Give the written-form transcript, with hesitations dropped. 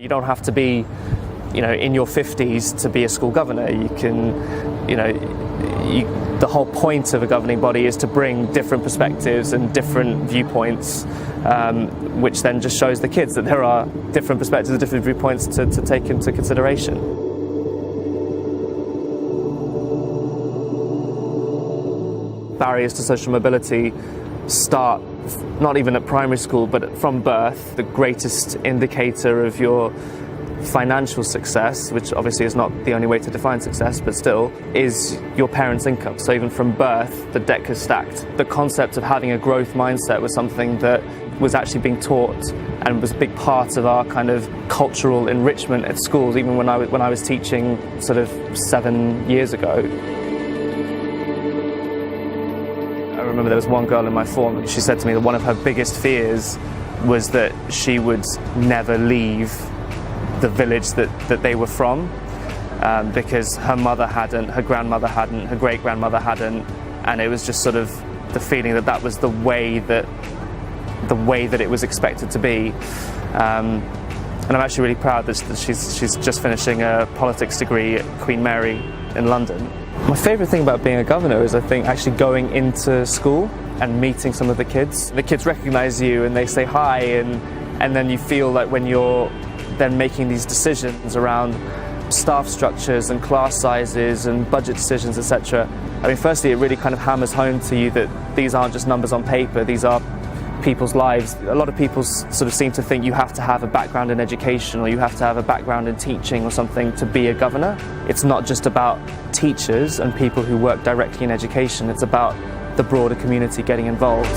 You don't have to be, in your 50s to be a school governor. You can, the whole point of a governing body is to bring different perspectives and different viewpoints, which then just shows the kids that there are different perspectives and different viewpoints to take into consideration. Barriers to social mobility start not even at primary school, but from birth. The greatest indicator of your financial success, which obviously is not the only way to define success, but still, is your parents' income. So even from birth, the deck is stacked. The concept of having a growth mindset was something that was actually being taught and was a big part of our kind of cultural enrichment at schools, even when I was teaching sort of 7 years ago. I remember there was one girl in my form, she said to me that one of her biggest fears was that she would never leave the village that they were from, because her mother hadn't, her grandmother hadn't, her great-grandmother hadn't, and it was just sort of the feeling that that was the way that it was expected to be. And I'm actually really proud that she's just finishing a politics degree at Queen Mary in London. My favourite thing about being a governor is, I think, actually going into school and meeting some of the kids. The kids recognise you and they say hi, and then you feel like when you're then making these decisions around staff structures and class sizes and budget decisions, etc. I mean, firstly, it really kind of hammers home to you that these aren't just numbers on paper, these are people's lives. A lot of people sort of seem to think you have to have a background in education or you have to have a background in teaching or something to be a governor. It's not just about teachers and people who work directly in education, it's about the broader community getting involved.